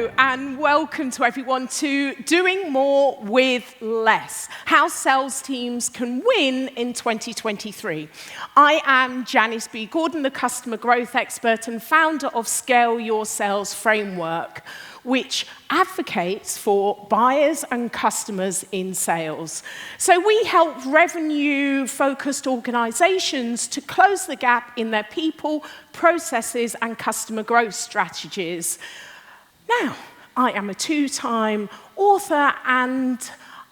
Hello and welcome to everyone to Doing More with Less, how sales teams can win in 2023. I am Janice B. Gordon, the customer growth expert and founder of Scale Your Sales Framework, which advocates for buyers and customers in sales. So we help revenue-focused organizations to close the gap in their people, processes, and customer growth strategies. Now, I am a two-time author and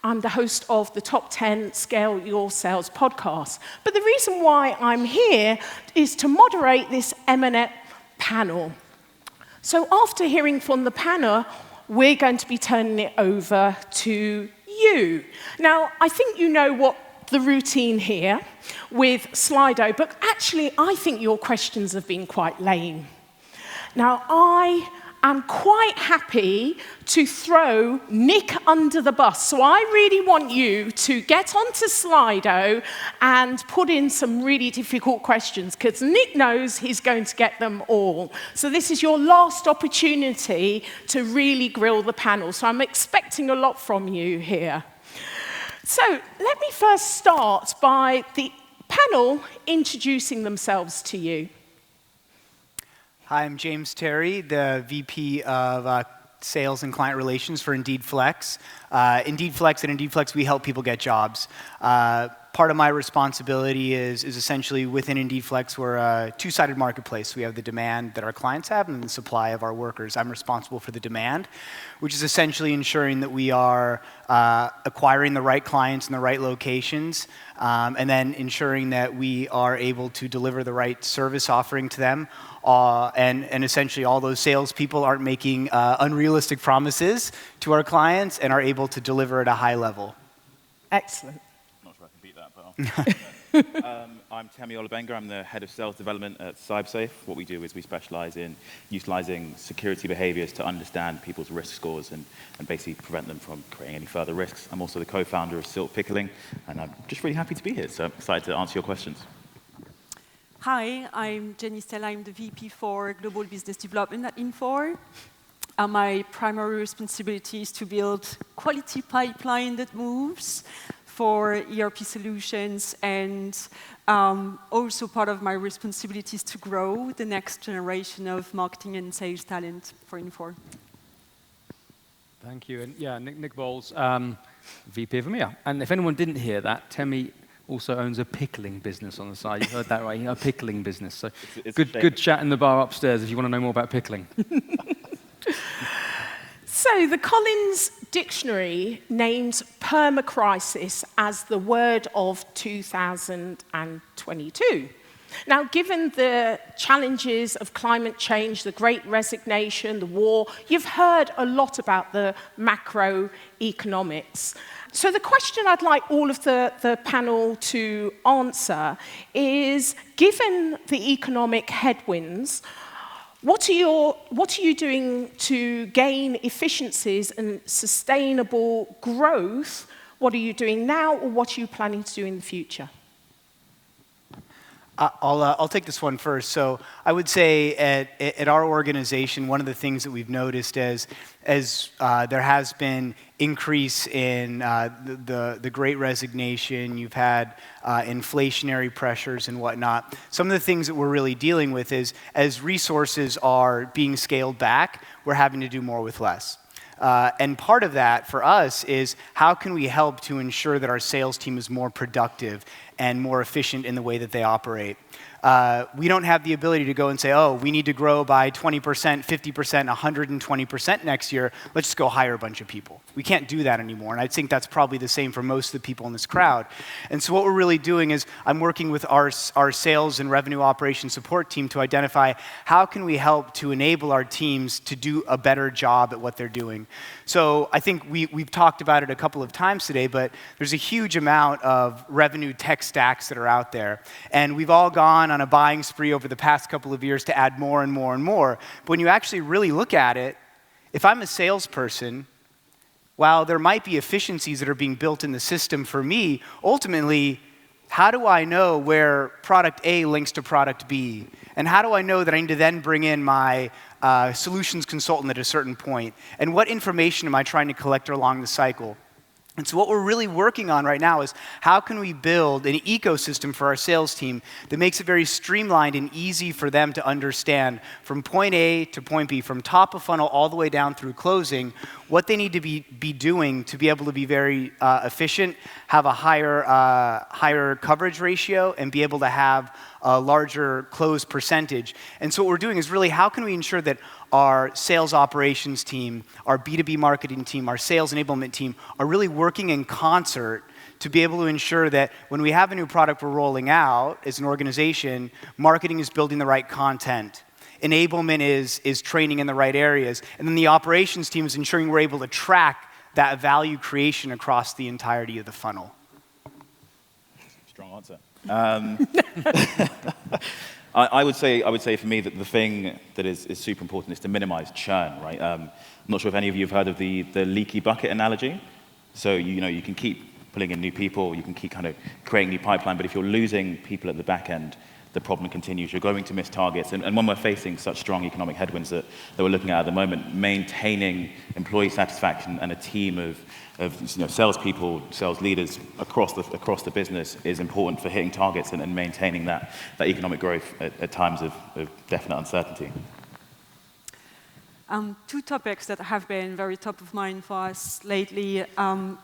I'm the host of the Top 10 Scale Your Sales podcast. But the reason why I'm here is to moderate this eminent panel. So after hearing from the panel, we're going to be turning it over to you. Now, I think you know what the routine here with Slido, but actually I think your questions have been quite lame. Now, I'm quite happy to throw Nick under the bus. So I really want you to get onto Slido and put in some really difficult questions, because Nick knows he's going to get them all. So this is your last opportunity to really grill the panel. So I'm expecting a lot from you here. So let me first start by the panel introducing themselves to you. Hi, I'm James Terry, the VP of Sales and Client Relations for Indeed Flex. Indeed Flex, we help people get jobs. Part of my responsibility is essentially within Indeed Flex, we're a two-sided marketplace. We have the demand that our clients have and the supply of our workers. I'm responsible for the demand, which is essentially ensuring that we are acquiring the right clients in the right locations, and then ensuring that we are able to deliver the right service offering to them. And essentially all those salespeople aren't making unrealistic promises to our clients and are able to deliver at a high level. Excellent. Not sure I can beat that, but I'm Temi Olabenga. I'm the head of sales development at CyberSafe. What we do is we specialize in utilizing security behaviors to understand people's risk scores and basically prevent them from creating any further risks. I'm also the co-founder of Silk Pickling, and I'm just really happy to be here. So I'm excited to answer your questions. Hi, I'm Jenny Stella. I'm the VP for Global Business Development at Infor. My primary responsibility is to build quality pipeline that moves for ERP solutions, and also part of my responsibility is to grow the next generation of marketing and sales talent for Infor. Thank you. And yeah, Nick Bowles, VP of EMEA. And if anyone didn't hear that, Temi also owns a pickling business on the side. You heard that right, a pickling business. So it's good chat in the bar upstairs if you want to know more about pickling. So the Collins Dictionary names permacrisis as the word of 2022. Now, given the challenges of climate change, the Great Resignation, the war, you've heard a lot about the macroeconomics. So the question I'd like all of the panel to answer is, given the economic headwinds, what are you doing to gain efficiencies and sustainable growth? What are you doing now, or what are you planning to do in the future? I'll take this one first. So I would say at our organization, one of the things that we've noticed as there has been increase in the Great Resignation, you've had inflationary pressures and whatnot. Some of the things that we're really dealing with is, as resources are being scaled back, we're having to do more with less. And part of that for us is, how can we help to ensure that our sales team is more productive and more efficient in the way that they operate? We don't have the ability to go and say, oh, we need to grow by 20%, 50%, 120% next year. Let's just go hire a bunch of people. We can't do that anymore. And I think that's probably the same for most of the people in this crowd. And so what we're really doing is, I'm working with our sales and revenue operations support team to identify how can we help to enable our teams to do a better job at what they're doing. So I think we've talked about it a couple of times today, but there's a huge amount of revenue tech stacks that are out there. And we've all gone on a buying spree over the past couple of years to add more and more and more. But when you actually really look at it, if I'm a salesperson, while there might be efficiencies that are being built in the system for me, ultimately, how do I know where product A links to product B? And how do I know that I need to then bring in my solutions consultant at a certain point? And what information am I trying to collect along the cycle? And so what we're really working on right now is how can we build an ecosystem for our sales team that makes it very streamlined and easy for them to understand from point A to point B, from top of funnel all the way down through closing, what they need to be doing to be able to be very efficient, have a higher coverage ratio, and be able to have a larger close percentage. And so what we're doing is really how can we ensure that our sales operations team, our B2B marketing team, our sales enablement team are really working in concert to be able to ensure that when we have a new product we're rolling out as an organization, marketing is building the right content, enablement is training in the right areas, and then the operations team is ensuring we're able to track that value creation across the entirety of the funnel. Strong answer. I would say for me that the thing that is super important is to minimize churn, right? I'm not sure if any of you have heard of the leaky bucket analogy. So you can keep pulling in new people, you can keep kind of creating new pipeline, but if you're losing people at the back end, the problem continues. You're going to miss targets. And when we're facing such strong economic headwinds that we're looking at the moment, maintaining employee satisfaction and a team of salespeople, sales leaders across the business is important for hitting targets and maintaining that economic growth at times of definite uncertainty. Two topics that have been very top of mind for us lately.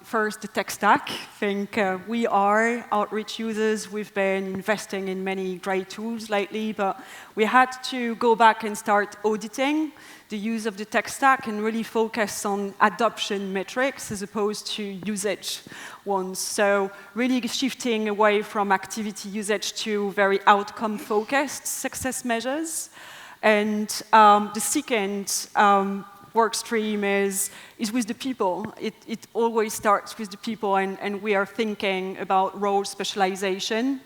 First, the tech stack. I think we are outreach users. We've been investing in many great tools lately, but we had to go back and start auditing the use of the tech stack and really focus on adoption metrics as opposed to usage ones. So really shifting away from activity usage to very outcome-focused success measures. And the second work stream is with the people. It always starts with the people, and we are thinking about role specialization.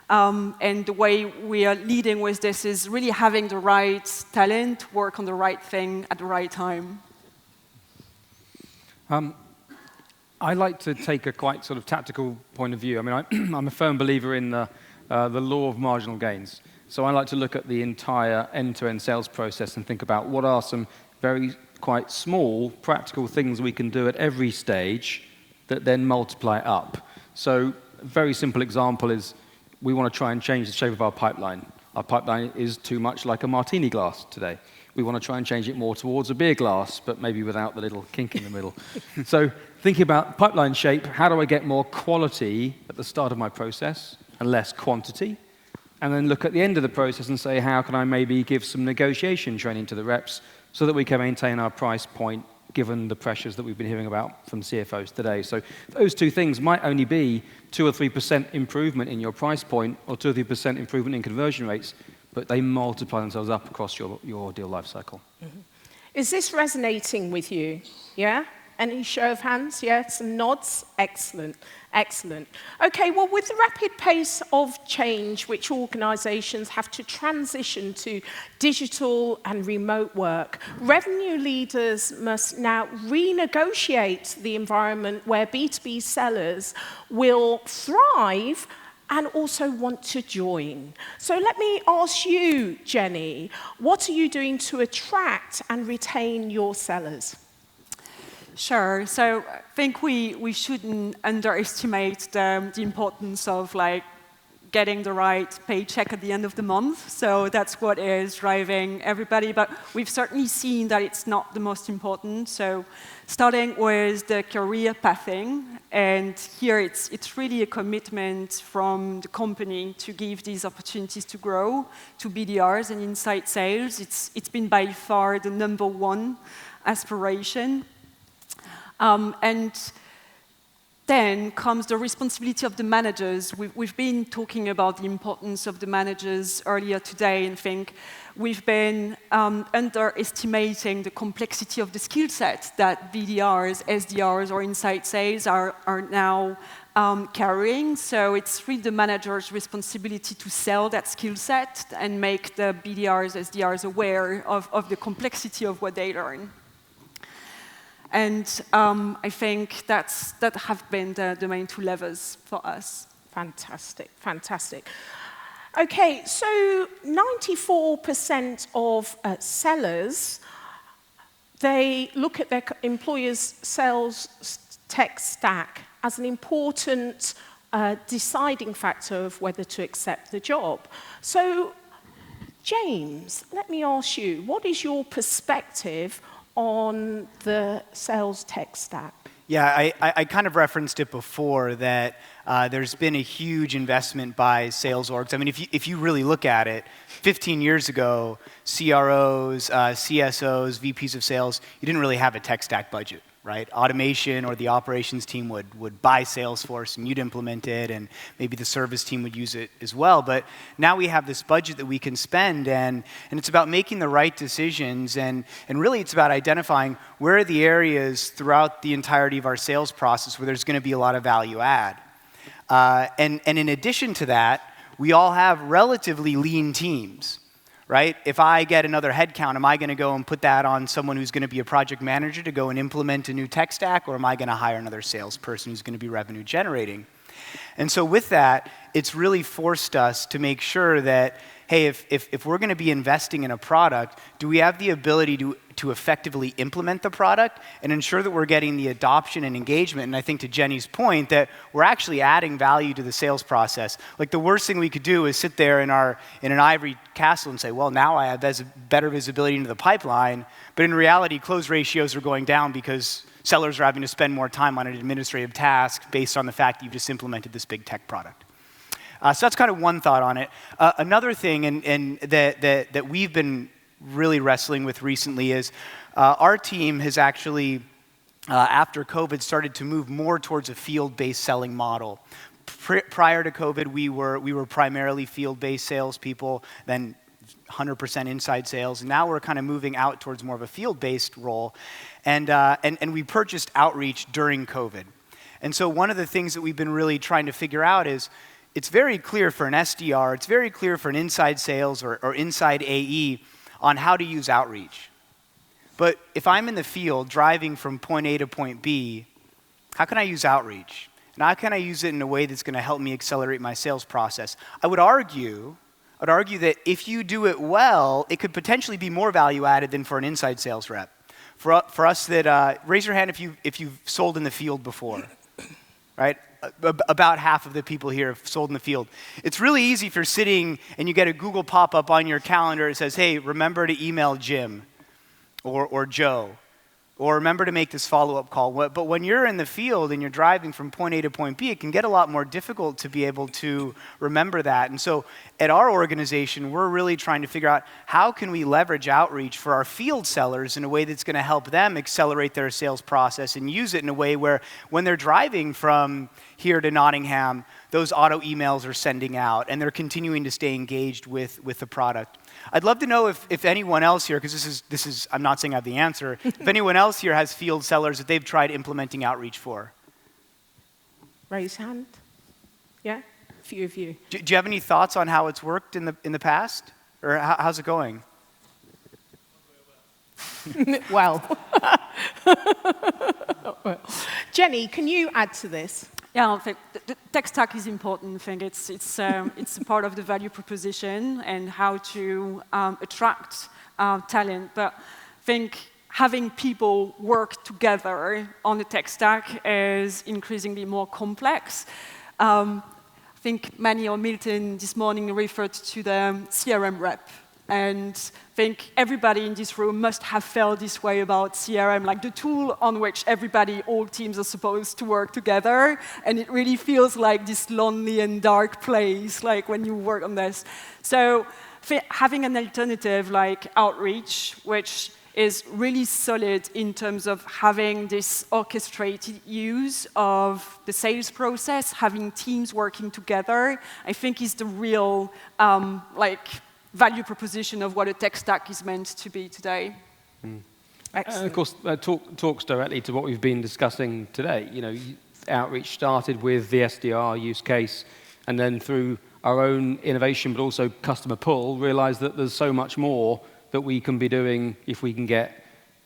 And the way we are leading with this is really having the right talent work on the right thing at the right time. I like to take a quite sort of tactical point of view. I mean, I'm a firm believer in the law of marginal gains. So I like to look at the entire end-to-end sales process and think about what are some very quite small practical things we can do at every stage that then multiply up. So a very simple example is we want to try and change the shape of our pipeline. Our pipeline is too much like a martini glass today. We want to try and change it more towards a beer glass, but maybe without the little kink in the middle. So thinking about pipeline shape, how do I get more quality at the start of my process and less quantity? And then look at the end of the process and say, how can I maybe give some negotiation training to the reps so that we can maintain our price point given the pressures that we've been hearing about from CFOs today. So those two things might only be 2 or 3% improvement in your price point or 2 or 3% improvement in conversion rates, but they multiply themselves up across your deal life cycle. Mm-hmm. Is this resonating with you? Yeah? Any show of hands? Yeah, some nods? Excellent, excellent. Okay, well, with the rapid pace of change which organizations have to transition to digital and remote work, revenue leaders must now renegotiate the environment where B2B sellers will thrive and also want to join. So let me ask you, Jenny, what are you doing to attract and retain your sellers? Sure. So I think we shouldn't underestimate the importance of getting the right paycheck at the end of the month. So that's what is driving everybody. But we've certainly seen that it's not the most important. So starting with the career pathing, and here it's really a commitment from the company to give these opportunities to grow to BDRs and inside sales. It's been by far the #1 aspiration. And then comes the responsibility of the managers. We've been talking about the importance of the managers earlier today, and think we've been underestimating the complexity of the skill set that BDRs, SDRs, or inside sales are now carrying. So it's really the manager's responsibility to sell that skill set and make the BDRs, SDRs aware of the complexity of what they learn. And I think that have been the main 2 levers for us. Fantastic, fantastic. Okay, so 94% of sellers, they look at their employer's sales tech stack as an important deciding factor of whether to accept the job. So, James, let me ask you, what is your perspective on the sales tech stack? Yeah, I kind of referenced it before that there's been a huge investment by sales orgs. I mean, if you really look at it, 15 years ago, CROs, CSOs, VPs of sales, you didn't really have a tech stack budget, right? Automation or the operations team would buy Salesforce and you'd implement it, and maybe the service team would use it as well. But now we have this budget that we can spend, and it's about making the right decisions, and really it's about identifying where are the areas throughout the entirety of our sales process where there's going to be a lot of value add. And in addition to that, we all have relatively lean teams, right? If I get another headcount, am I going to go and put that on someone who's going to be a project manager to go and implement a new tech stack, or am I going to hire another salesperson who's going to be revenue generating? And so with that, it's really forced us to make sure that, hey, if we're going to be investing in a product, do we have the ability to effectively implement the product and ensure that we're getting the adoption and engagement? And I think to Jenny's point, that we're actually adding value to the sales process. Like, the worst thing we could do is sit there in an ivory castle and say, well, now I have better visibility into the pipeline. But in reality, close ratios are going down because sellers are having to spend more time on an administrative task based on the fact that you've just implemented this big tech product. So that's kind of one thought on it. Another thing and that we've been really wrestling with recently is our team has actually, after COVID, started to move more towards a field-based selling model. Prior to COVID, we were primarily field-based salespeople, then 100% inside sales, and now we're kind of moving out towards more of a field-based role. And we purchased outreach during COVID. And so one of the things that we've been really trying to figure out is, it's very clear for an SDR, it's very clear for an inside sales or inside AE on how to use outreach. But if I'm in the field driving from point A to point B, how can I use outreach? And how can I use it in a way that's going to help me accelerate my sales process? I would argue that if you do it well, it could potentially be more value added than for an inside sales rep. For us that, raise your hand if you've sold in the field before, right? About half of the people here have sold in the field. It's really easy if you're sitting and you get a Google pop-up on your calendar that says, hey, remember to email Jim or Joe, or remember to make this follow-up call. But when you're in the field and you're driving from point A to point B, it can get a lot more difficult to be able to remember that. And so at our organization, we're really trying to figure out how can we leverage outreach for our field sellers in a way that's going to help them accelerate their sales process and use it in a way where when they're driving from here to Nottingham, those auto emails are sending out and they're continuing to stay engaged with the product. I'd love to know if anyone else here, because this is I'm not saying I have the answer, if anyone else here has field sellers that they've tried implementing outreach for. Raise hand. Yeah, a few of you. Do you have any thoughts on how it's worked in the past? Or how's it going? Well. Jenny, can you add to this? Yeah, I think the tech stack is important. I think it's a part of the value proposition and how to attract talent. But I think having people work together on the tech stack is increasingly more complex. I think Manny or Milton this morning referred to the CRM rep. And I think everybody in this room must have felt this way about CRM, like the tool on which all teams are supposed to work together. And it really feels like this lonely and dark place, like when you work on this. So having an alternative like outreach, which is really solid in terms of having this orchestrated use of the sales process, having teams working together, I think is the real, value proposition of what a tech stack is meant to be today. And of course, talks directly to what we've been discussing today. You know, outreach started with the SDR use case, and then through our own innovation, but also customer pull, realized that there's so much more that we can be doing if we can get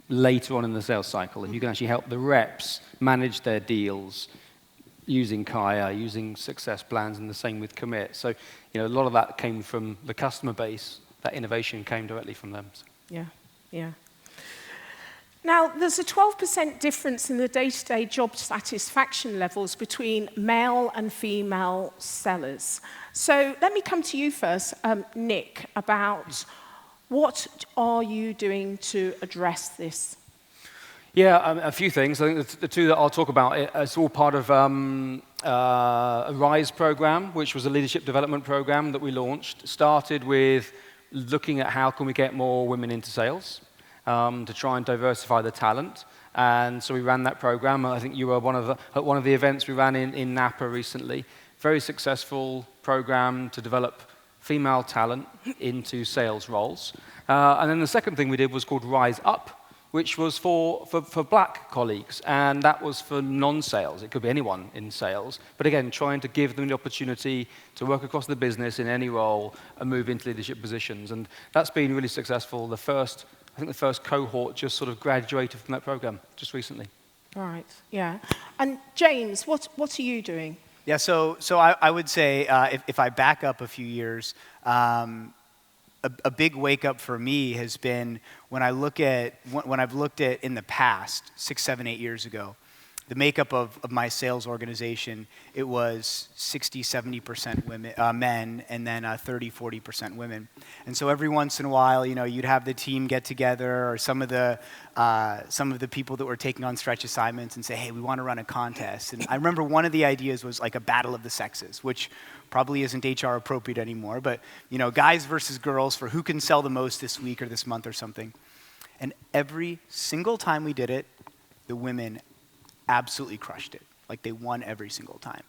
later on in the sales cycle. If you can actually help the reps manage their deals, using Kaya, using success plans, and the same with Commit. So, a lot of that came from the customer base. That innovation came directly from them. Yeah, yeah. Now, there's a 12% difference in the day-to-day job satisfaction levels between male and female sellers. So let me come to you first, Nick, about what are you doing to address this? Yeah, a few things. I think the two that I'll talk about, it's all part of a RISE program, which was a leadership development program that we launched. Started with looking at how can we get more women into sales. To try and diversify the talent. And so we ran that program. I think you were at one of the events we ran in Napa recently. Very successful program to develop female talent into sales roles. And then the second thing we did was called Rise Up, which was for black colleagues. And that was for non-sales. It could be anyone in sales. But again, trying to give them the opportunity to work across the business in any role and move into leadership positions. And that's been really successful. I think the first cohort just sort of graduated from that program just recently. Right, yeah. And James, what are you doing? Yeah, so I would say if I back up a few years, a big wake up for me has been when I've looked at in the past, 6, 7, 8 years ago, the makeup of my sales organization, it was 60, 70% women, men, and then 30, 40% women. And so every once in a while, you'd have the team get together, or some of the people that were taking on stretch assignments and say, hey, we want to run a contest. And I remember one of the ideas was like a battle of the sexes, which probably isn't HR appropriate anymore, but guys versus girls for who can sell the most this week or this month or something. And every single time we did it, the women absolutely crushed it. Like they won every single time,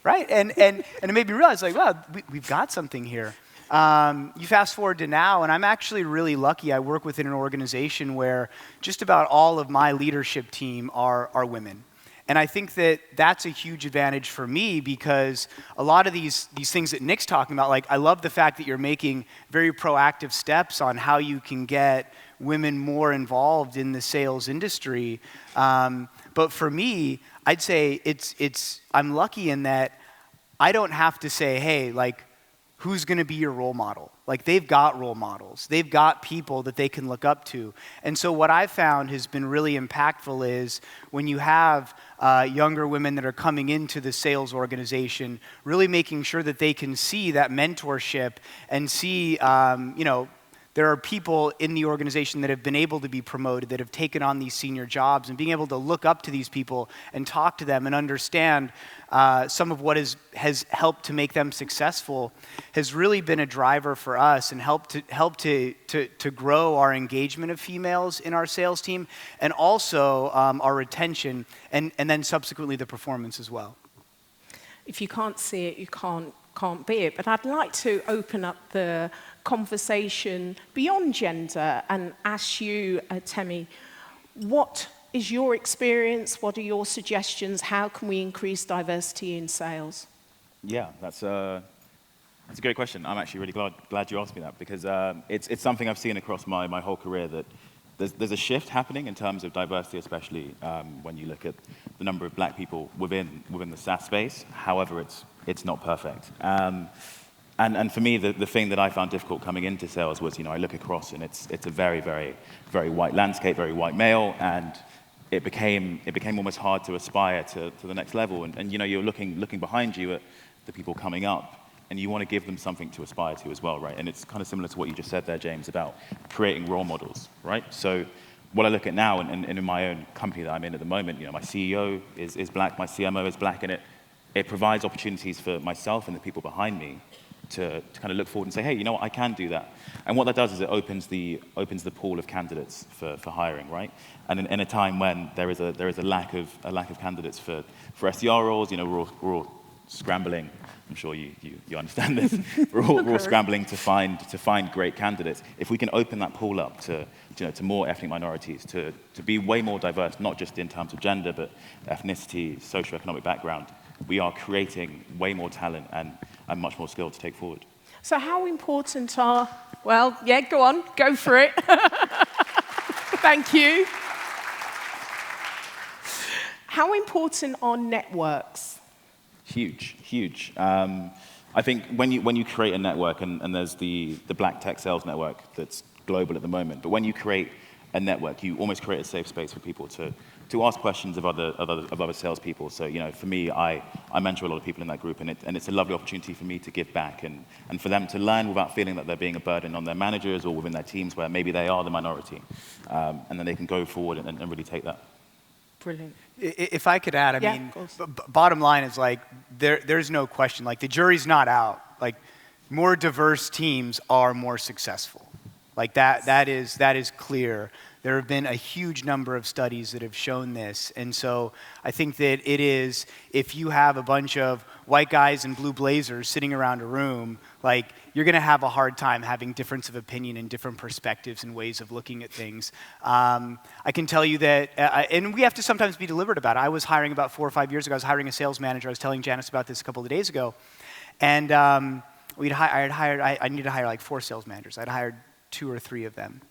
right? And it made me realize, like, wow, we've got something here. You fast forward to now, and I'm actually really lucky. I work within an organization where just about all of my leadership team are women. And I think that that's a huge advantage for me because a lot of these things that Nick's talking about, like I love the fact that you're making very proactive steps on how you can get women more involved in the sales industry. But for me, I'd say I'm lucky in that I don't have to say, hey, like, who's going to be your role model? Like, they've got role models. They've got people that they can look up to. And so what I've found has been really impactful is when you have younger women that are coming into the sales organization, really making sure that they can see that mentorship and see, there are people in the organization that have been able to be promoted, that have taken on these senior jobs, and being able to look up to these people and talk to them and understand some of what has helped to make them successful has really been a driver for us and helped to grow our engagement of females in our sales team and also our retention and then subsequently the performance as well. If you can't see it, you can't be it. But I'd like to open up the conversation beyond gender and ask you, Temi, what is your experience? What are your suggestions? How can we increase diversity in sales? Yeah, that's a great question. I'm actually really glad you asked me that because it's something I've seen across my whole career that there's a shift happening in terms of diversity, especially when you look at the number of black people within the SaaS space. However, it's not perfect. And for me, the thing that I found difficult coming into sales was, I look across and it's a very, very, very white landscape, very white male, and it became almost hard to aspire to the next level. And you're looking behind you at the people coming up, and you want to give them something to aspire to as well, right? And it's kind of similar to what you just said there, James, about creating role models, right? So what I look at now, and in my own company that I'm in at the moment, my CEO is black, my CMO is black, and it provides opportunities for myself and the people behind me to kind of look forward and say, hey, I can do that. And what that does is it opens the pool of candidates for hiring, right? And in a time when there is a lack of candidates for SDR roles, we're all scrambling. I'm sure you understand this. We're all scrambling to find great candidates. If we can open that pool up to more ethnic minorities, to be way more diverse, not just in terms of gender, but ethnicity, socioeconomic background, we are creating way more talent and much more skill to take forward. So how important go on, go for it. Thank you. How important are networks Huge, huge. I think when you create a network, and there's the Black Tech Sales Network that's global at the moment, but when you create a network, you almost create a safe space for people to ask questions of other salespeople. So, for me, I mentor a lot of people in that group, and it's a lovely opportunity for me to give back and for them to learn without feeling that they're being a burden on their managers or within their teams where maybe they are the minority. And then they can go forward and really take that. Brilliant. If I could add, I Yeah, mean, of course. bottom line is like, there's no question. Like, the jury's not out. Like, more diverse teams are more successful. Like, that is clear. There have been a huge number of studies that have shown this. And so I think that it is, if you have a bunch of white guys in blue blazers sitting around a room, like, you're going to have a hard time having difference of opinion and different perspectives and ways of looking at things. I can tell you that, and we have to sometimes be deliberate about it. I was hiring about 4 or 5 years ago. I was hiring a sales manager. I was telling Janice about this a couple of days ago. And I needed to hire like 4 sales managers. I'd hired 2 or 3 of them.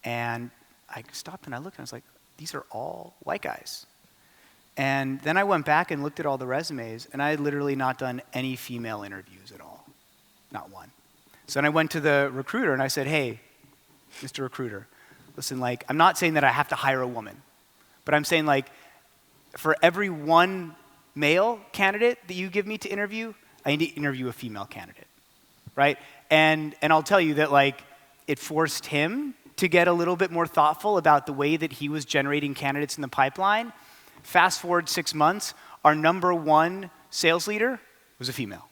And I stopped and I looked and I was like, these are all white guys. And then I went back and looked at all the resumes, and I had literally not done any female interviews at all. Not one. So then I went to the recruiter and I said, hey, Mr. Recruiter, listen, like, I'm not saying that I have to hire a woman, but I'm saying, like, for every one male candidate that you give me to interview, I need to interview a female candidate, right? And I'll tell you that, like, it forced him to get a little bit more thoughtful about the way that he was generating candidates in the pipeline. Fast forward 6 months, our number 1 sales leader was a female,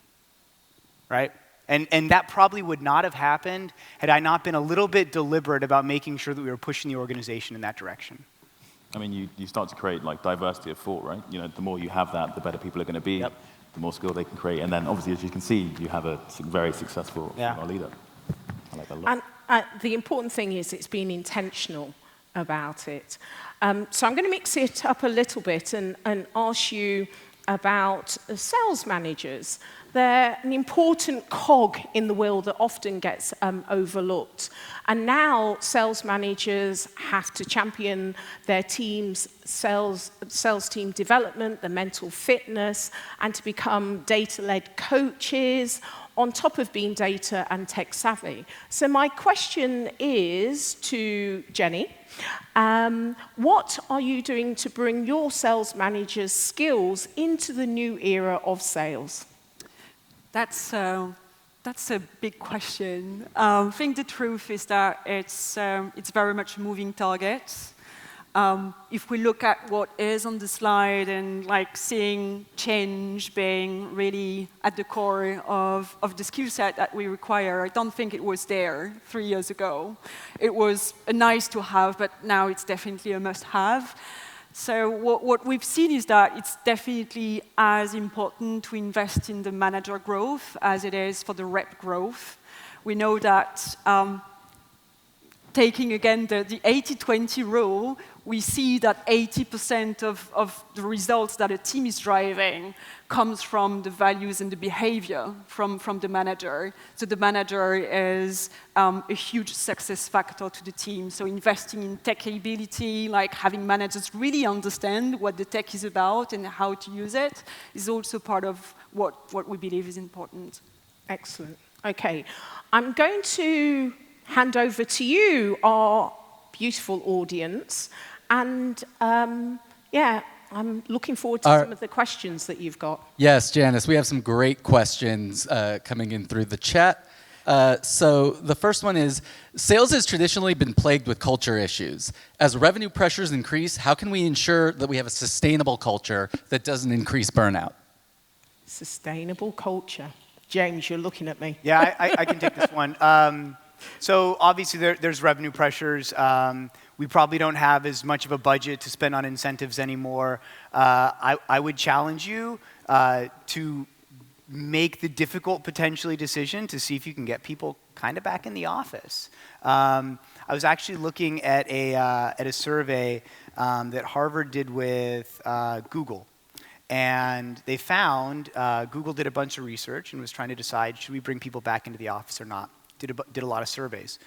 right? And that probably would not have happened had I not been a little bit deliberate about making sure that we were pushing the organization in that direction. I mean, you start to create like diversity of thought, right? The more you have that, the better people are going to be, Yep. the more skill they can create. And then obviously, as you can see, you have a very successful female leader. I like that a lot. And the important thing is it's being intentional about it. So I'm going to mix it up a little bit and ask you about sales managers. They're an important cog in the wheel that often gets overlooked. And now sales managers have to champion their team's sales team development, the mental fitness, and to become data-led coaches on top of being data and tech savvy. So my question is to Jenny. What are you doing to bring your sales manager's skills into the new era of sales? That's a big question. I think the truth is that it's very much a moving target. If we look at what is on the slide and like seeing change being really at the core of the skill set that we require, I don't think it was there 3 years ago. It was a nice to have, but now it's definitely a must have. So what we've seen is that it's definitely as important to invest in the manager growth as it is for the rep growth. We know that taking again the 80-20 rule, we see that 80% of the results that a team is driving comes from the values and the behavior from the manager. So the manager is a huge success factor to the team. So investing in tech capability, like having managers really understand what the tech is about and how to use it, is also part of what we believe is important. Excellent. Okay. I'm going to hand over to you, our beautiful audience. And I'm looking forward to some of the questions that you've got. Yes, Janice, we have some great questions coming in through the chat. So the first one is, sales has traditionally been plagued with culture issues. As revenue pressures increase, how can we ensure that we have a sustainable culture that doesn't increase burnout? Sustainable culture. James, you're looking at me. Yeah, I can take this one. So obviously there's revenue pressures. We probably don't have as much of a budget to spend on incentives anymore. I would challenge you to make the difficult, potentially, decision to see if you can get people kind of back in the office. I was actually looking at a survey that Harvard did with Google. And they found, Google did a bunch of research and was trying to decide, should we bring people back into the office or not? Did a lot of surveys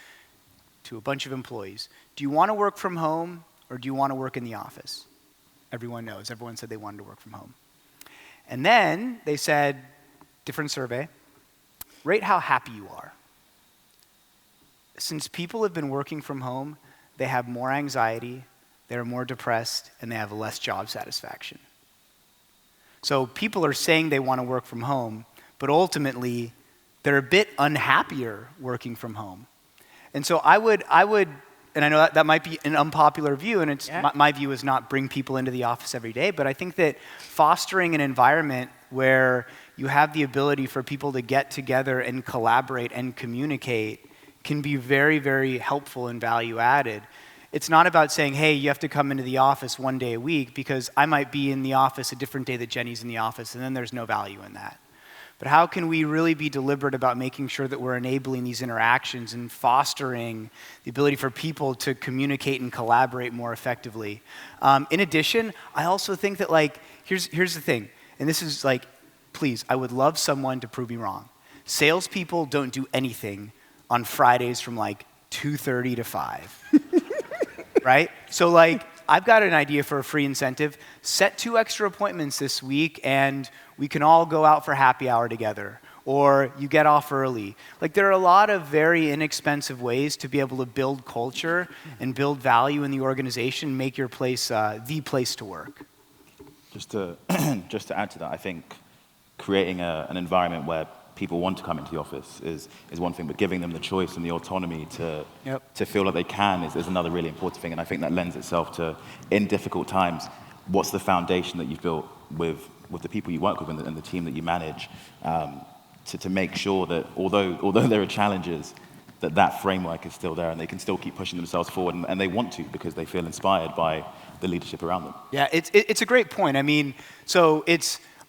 to a bunch of employees. Do you want to work from home or do you want to work in the office? Everyone knows. Everyone said they wanted to work from home. And then they said, different survey, rate how happy you are. Since people have been working from home, they have more anxiety, they're more depressed, and they have less job satisfaction. So people are saying they want to work from home, but ultimately, they're a bit unhappier working from home. And so I would, and I know that might be an unpopular view, and my view is not bring people into the office every day, but I think that fostering an environment where you have the ability for people to get together and collaborate and communicate can be very, very helpful and value added. It's not about saying, hey, you have to come into the office one day a week, because I might be in the office a different day that Jenny's in the office, and then there's no value in that. But how can we really be deliberate about making sure that we're enabling these interactions and fostering the ability for people to communicate and collaborate more effectively? In addition, I also think that, like, here's the thing, and this is like, please, I would love someone to prove me wrong. Salespeople don't do anything on Fridays from like 2:30 to 5, right? So like, I've got an idea for a free incentive. Set 2 extra appointments this week, and we can all go out for happy hour together. Or you get off early. Like, there are a lot of very inexpensive ways to be able to build culture and build value in the organization, make your place the place to work. Just to add to that, I think creating an environment where people want to come into the office is one thing, but giving them the choice and the autonomy to feel like they can is another really important thing. And I think that lends itself to, in difficult times, what's the foundation that you've built with the people you work with and the team that you manage, to make sure that although there are challenges, that framework is still there and they can still keep pushing themselves forward, and they want to because they feel inspired by the leadership around them. Yeah, it's a great point. I mean, so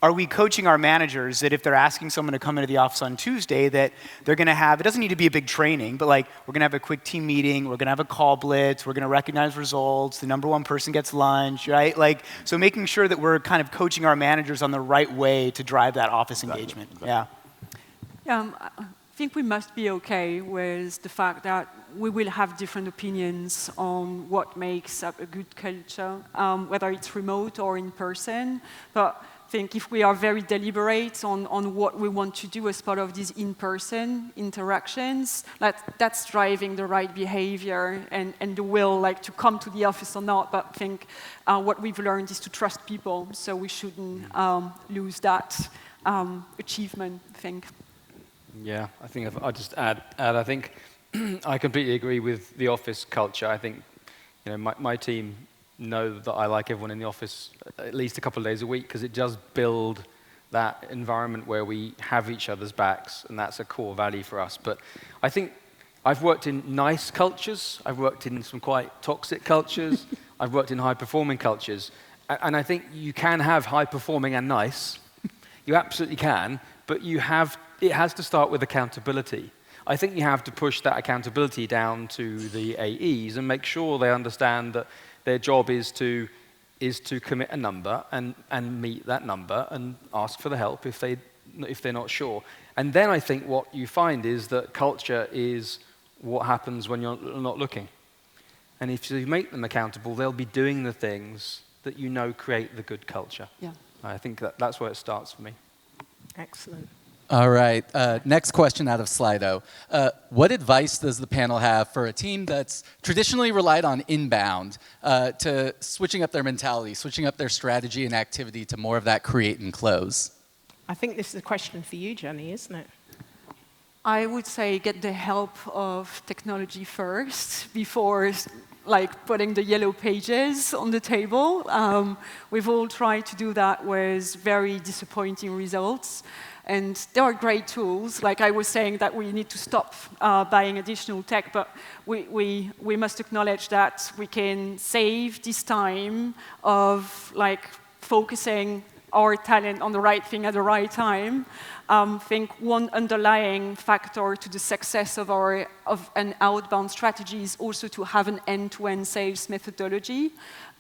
are we coaching our managers that if they're asking someone to come into the office on Tuesday, that they're going to have, it doesn't need to be a big training, but like, we're going to have a quick team meeting, we're going to have a call blitz, we're going to recognize results, the number 1 person gets lunch, right? Like, so making sure that we're kind of coaching our managers on the right way to drive that office engagement. Exactly. Yeah. I think we must be okay with the fact that we will have different opinions on what makes up a good culture, whether it's remote or in person. But I think if we are very deliberate on what we want to do as part of these in-person interactions, that's driving the right behavior and the will, like, to come to the office or not. But I think what we've learned is to trust people, so we shouldn't lose that achievement, I think. Yeah, I think I'll just add, I think I completely agree with the office culture. I think, you know, my team know that I like everyone in the office at least a couple of days a week, because it does build that environment where we have each other's backs, and that's a core value for us. But I think I've worked in nice cultures, I've worked in some quite toxic cultures, I've worked in high-performing cultures, and I think you can have high-performing and nice. You absolutely can, but it has to start with accountability. I think you have to push that accountability down to the AEs and make sure they understand that their job is to commit a number and meet that number and ask for the help if they're not sure. And then I think what you find is that culture is what happens when you're not looking. And if you make them accountable, they'll be doing the things that you know create the good culture. Yeah. I think that's where it starts for me. Excellent. All right, next question out of Slido. What advice does the panel have for a team that's traditionally relied on inbound to switching up their mentality, switching up their strategy and activity to more of that create and close? I think this is a question for you, Jenny, isn't it? I would say get the help of technology first before like putting the yellow pages on the table. We've all tried to do that with very disappointing results. And there are great tools. Like I was saying that we need to stop buying additional tech, but we must acknowledge that we can save this time of like focusing our talent on the right thing at the right time. I think one underlying factor to the success of an outbound strategy is also to have an end-to-end sales methodology.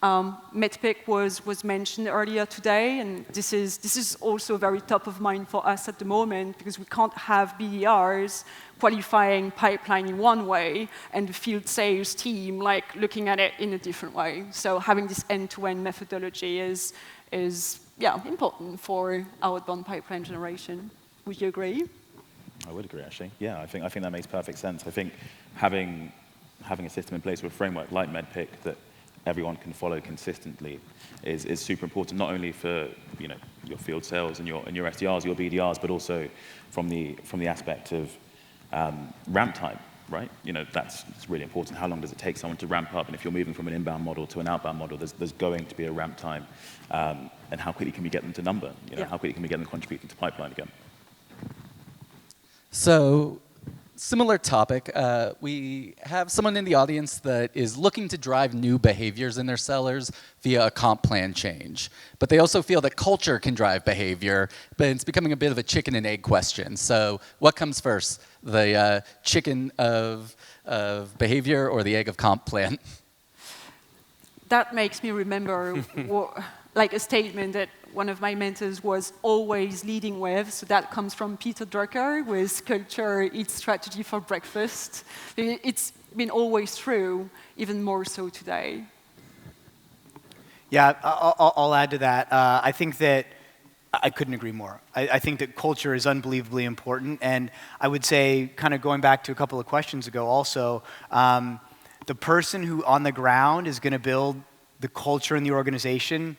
MedPick was mentioned earlier today, and this is also very top of mind for us at the moment, because we can't have BDRs qualifying pipeline in one way and the field sales team like looking at it in a different way. So having this end-to-end methodology is important for outbound pipeline generation. Would you agree? I would agree, actually. Yeah, I think that makes perfect sense. I think having a system in place or a framework like MEDPIC that everyone can follow consistently is super important, not only for your field sales and your SDRs, your BDRs, but also from the aspect of ramp time, right? That's really important. How long does it take someone to ramp up? And if you're moving from an inbound model to an outbound model, there's going to be a ramp time. And how quickly can we get them to number? How quickly can we get them contributing to pipeline again? So, similar topic. We have someone in the audience that is looking to drive new behaviors in their sellers via a comp plan change. But they also feel that culture can drive behavior, but it's becoming a bit of a chicken and egg question. So what comes first, the chicken of behavior or the egg of comp plan? That makes me remember like a statement that one of my mentors was always leading with. So that comes from Peter Drucker with culture, eats strategy for breakfast. It's been always true, even more so today. Yeah, I'll add to that. I think that I couldn't agree more. I think that culture is unbelievably important. And I would say, kind of going back to a couple of questions ago also, the person who on the ground is going to build the culture in the organization,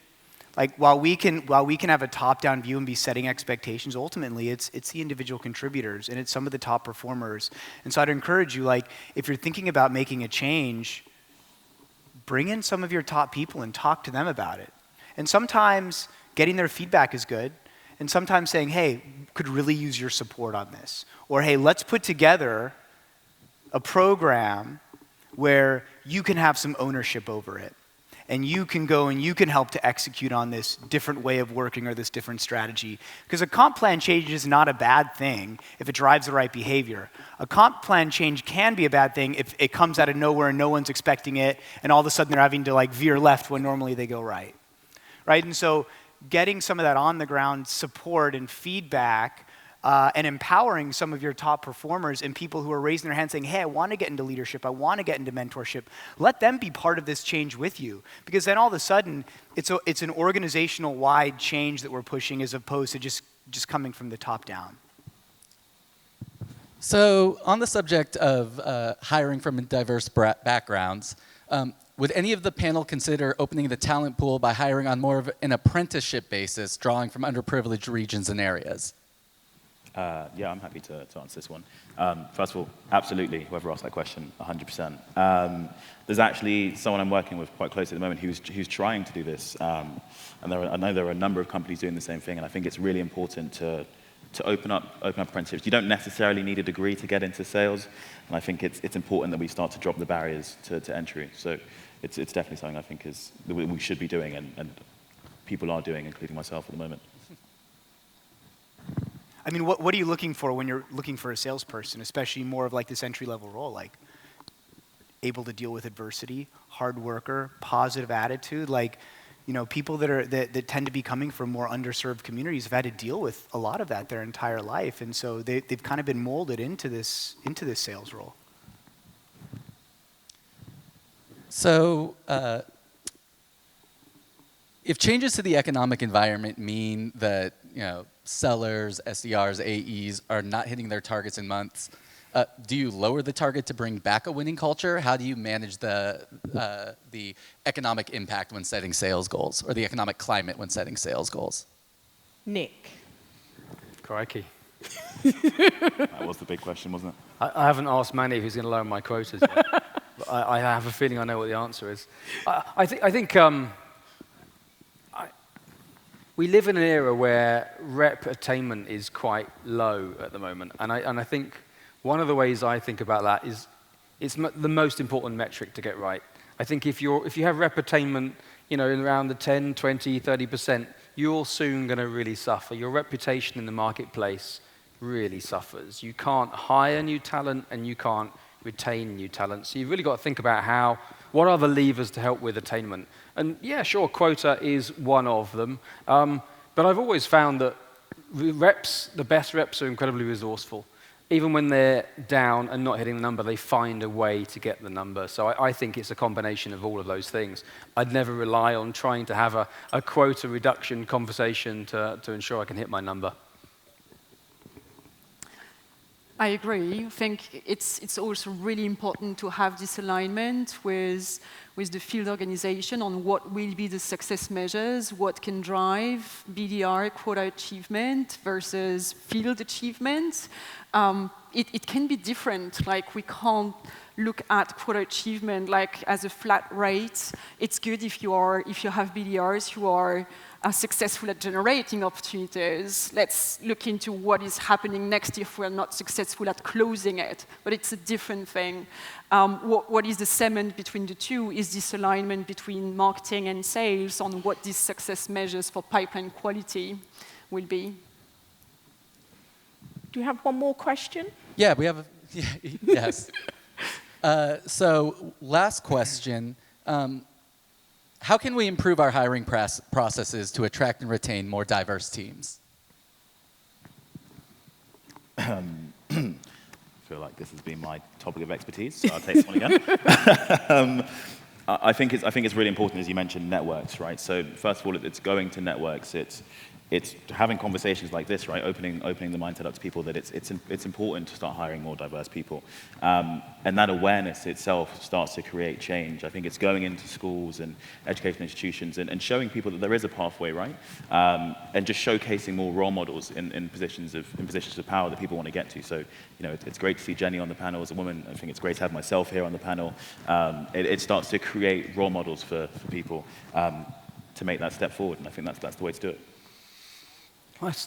like while we can have a top-down view and be setting expectations, ultimately it's the individual contributors and it's some of the top performers. And so I'd encourage you, like, if you're thinking about making a change, bring in some of your top people and talk to them about it. And sometimes getting their feedback is good, and sometimes saying, hey, could really use your support on this. Or hey, let's put together a program where you can have some ownership over it. And you can go and you can help to execute on this different way of working or this different strategy. Because a comp plan change is not a bad thing if it drives the right behavior. A comp plan change can be a bad thing if it comes out of nowhere and no one's expecting it, and all of a sudden they're having to like veer left when normally they go right. Right? And so getting some of that on the ground support and feedback and empowering some of your top performers and people who are raising their hands saying, hey, I want to get into leadership, I want to get into mentorship, let them be part of this change with you. Because then all of a sudden, it's an organizational-wide change that we're pushing as opposed to just coming from the top down. So on the subject of hiring from diverse backgrounds, would any of the panel consider opening the talent pool by hiring on more of an apprenticeship basis, drawing from underprivileged regions and areas? Yeah, I'm happy to answer this one. First of all, absolutely, whoever asked that question, 100%. There's actually someone I'm working with quite closely at the moment who's trying to do this. And I know there are a number of companies doing the same thing, and I think it's really important to open up apprenticeships. You don't necessarily need a degree to get into sales, and I think it's important that we start to drop the barriers to entry. So it's definitely something I think that we should be doing, and people are doing, including myself at the moment. I mean, what are you looking for when you're looking for a salesperson, especially more of like this entry-level role, like able to deal with adversity, hard worker, positive attitude, like, people that tend to be coming from more underserved communities have had to deal with a lot of that their entire life, and so they've kind of been molded into this sales role. So, if changes to the economic environment mean that sellers, SDRs, AEs are not hitting their targets in months, do you lower the target to bring back a winning culture? How do you manage the economic impact when setting sales goals, or the economic climate when setting sales goals? Nick. Crikey. That was the big question, wasn't it? I haven't asked Manny who's going to lower my quotas yet. But I have a feeling I know what the answer is. I think we live in an era where rep attainment is quite low at the moment, and I think one of the ways I think about that is it's the most important metric to get right. I think if you have rep attainment, in around the 10, 20, 30%, you're soon going to really suffer. Your reputation in the marketplace really suffers. You can't hire new talent and you can't retain new talent. So you've really got to think about what are the levers to help with attainment. And yeah, sure, quota is one of them. But I've always found that the best reps are incredibly resourceful. even when they're down and not hitting the number, they find a way to get the number. So I think it's a combination of all of those things. I'd never rely on trying to have a quota reduction conversation to ensure I can hit my number. I agree. I think it's also really important to have this alignment with the field organization on what will be the success measures, what can drive BDR quota achievement versus field achievement. It can be different. Like, we can't look at quota achievement like as a flat rate. It's good if you have BDRs who are successful at generating opportunities. Let's look into what is happening next if we're not successful at closing it. But it's a different thing. What is the cement between the two is this alignment between marketing and sales on what these success measures for pipeline quality will be. Do you have one more question? Yeah, we have. Yes. So last question. How can we improve our hiring processes to attract and retain more diverse teams? I feel like this has been my topic of expertise, so I'll take this one again. I think it's really important, as you mentioned, networks, right? So first of all, it's going to networks. It's having conversations like this, right? Opening the mindset up to people that it's important to start hiring more diverse people, and that awareness itself starts to create change. I think it's going into schools and education institutions and showing people that there is a pathway, right? And just showcasing more role models in positions of power that people want to get to. So, it's great to see Jenny on the panel as a woman. I think it's great to have myself here on the panel. It starts to create role models for people to make that step forward, and I think that's the way to do it.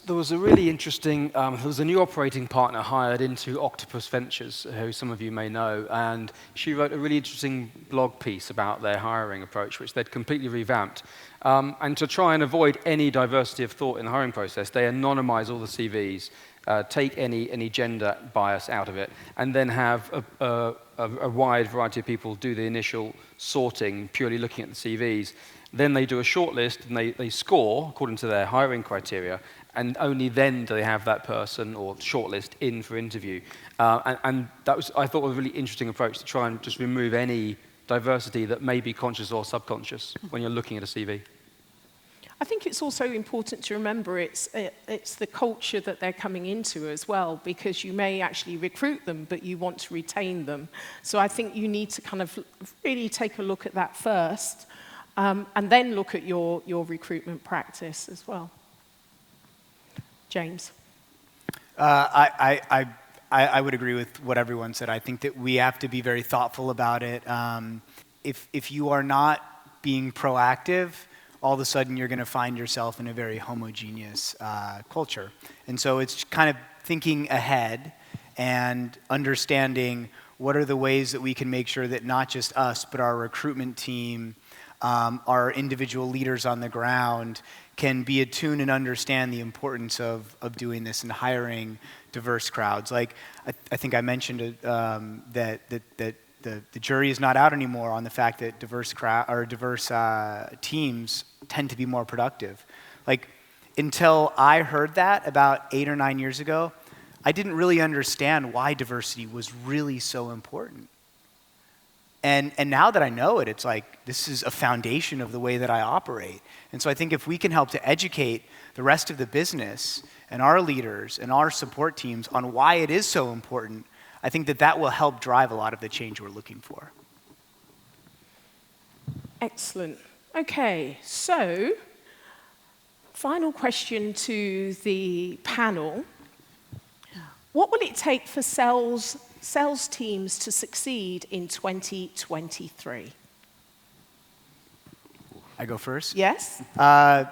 There was a really interesting, there was a new operating partner hired into Octopus Ventures, who some of you may know, and she wrote a really interesting blog piece about their hiring approach, which they'd completely revamped. And to try and avoid any diversity of thought in the hiring process, they anonymize all the CVs, take any gender bias out of it, and then have a wide variety of people do the initial sorting, purely looking at the CVs. Then they do a shortlist, and they score according to their hiring criteria, and only then do they have that person or shortlist in for interview. And that was, I thought, a really interesting approach to try and just remove any diversity that may be conscious or subconscious when you're looking at a CV. I think it's also important to remember it's the culture that they're coming into as well, because you may actually recruit them, but you want to retain them. So I think you need to kind of really take a look at that first, and then look at your recruitment practice as well. James? I would agree with what everyone said. I think that we have to be very thoughtful about it. If you are not being proactive, all of a sudden you're going to find yourself in a very homogeneous culture. And so it's kind of thinking ahead and understanding what are the ways that we can make sure that not just us, but our recruitment team, our individual leaders on the ground can be attuned and understand the importance of doing this and hiring diverse crowds. Like, I think I mentioned that the jury is not out anymore on the fact that diverse teams tend to be more productive. Like, until I heard that about 8 or 9 years ago, I didn't really understand why diversity was really so important. And now that I know it, it's like, this is a foundation of the way that I operate. And so I think if we can help to educate the rest of the business and our leaders and our support teams on why it is so important, I think that will help drive a lot of the change we're looking for. Excellent. Okay, so final question to the panel. What will it take for sales teams to succeed in 2023? I go first? Yes? I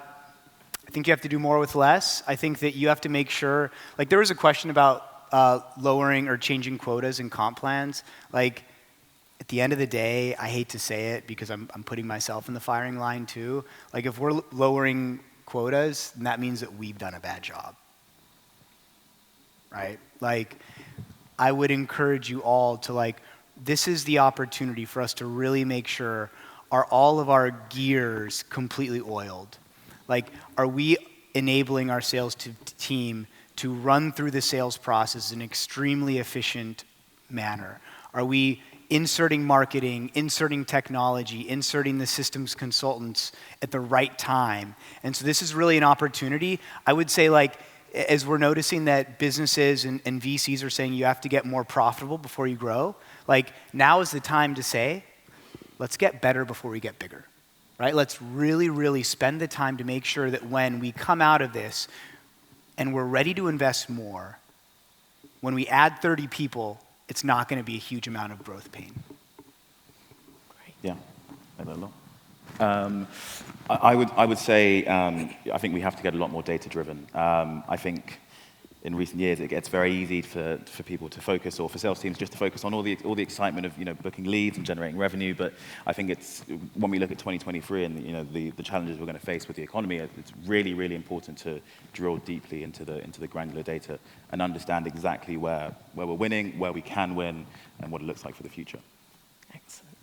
think you have to do more with less. I think that you have to make sure, like, there was a question about lowering or changing quotas and comp plans. Like, at the end of the day, I hate to say it because I'm putting myself in the firing line too. Like, if we're lowering quotas, then that means that we've done a bad job, right? Like, I would encourage you all to, like, this is the opportunity for us to really make sure, are all of our gears completely oiled? Like, are we enabling our sales team to run through the sales process in an extremely efficient manner? Are we inserting marketing, inserting technology, inserting the systems consultants at the right time? And so this is really an opportunity. I would say, like, as we're noticing that businesses and VCs are saying you have to get more profitable before you grow, like, now is the time to say, let's get better before we get bigger, right? Let's really, really spend the time to make sure that when we come out of this and we're ready to invest more, when we add 30 people, it's not going to be a huge amount of growth pain. Great. Yeah, I would say I think we have to get a lot more data-driven. I think in recent years it gets very easy for people to focus, or for sales teams just to focus on all the excitement of booking leads and generating revenue. But I think it's when we look at 2023 and the challenges we're going to face with the economy, it's really, really important to drill deeply into the granular data and understand exactly where we're winning, where we can win, and what it looks like for the future. Excellent.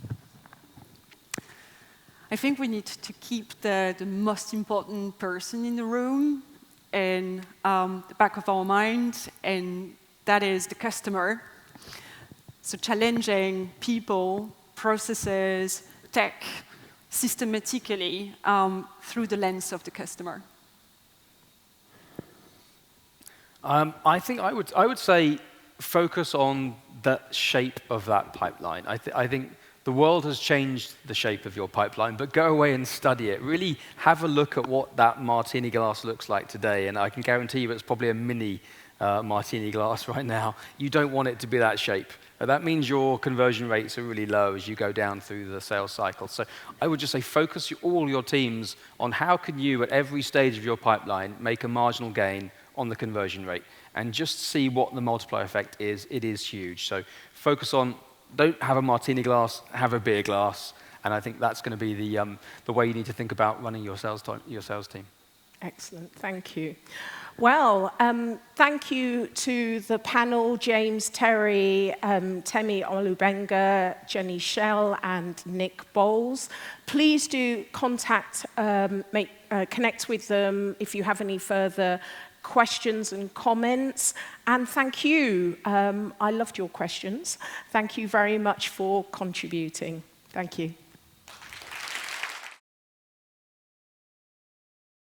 I think we need to keep the most important person in the room in the back of our mind, and that is the customer. So challenging people, processes, tech, systematically through the lens of the customer. I think I would say focus on the shape of that pipeline. I think the world has changed the shape of your pipeline, but go away and study it. Really have a look at what that martini glass looks like today, and I can guarantee you it's probably a mini martini glass right now. You don't want it to be that shape. That means your conversion rates are really low as you go down through the sales cycle. So I would just say focus all your teams on how can you, at every stage of your pipeline, make a marginal gain on the conversion rate, and just see what the multiplier effect is. It is huge. So focus on, don't have a martini glass, have a beer glass, and I think that's going to be the way you need to think about running your sales team. Excellent, thank you. Well, thank you to the panel, James, Terry, Temi Olubenga, Jenny Schell, and Nick Bowles. Please do contact, connect with them if you have any further questions and comments. And thank you. I loved your questions. Thank you very much for contributing. Thank you.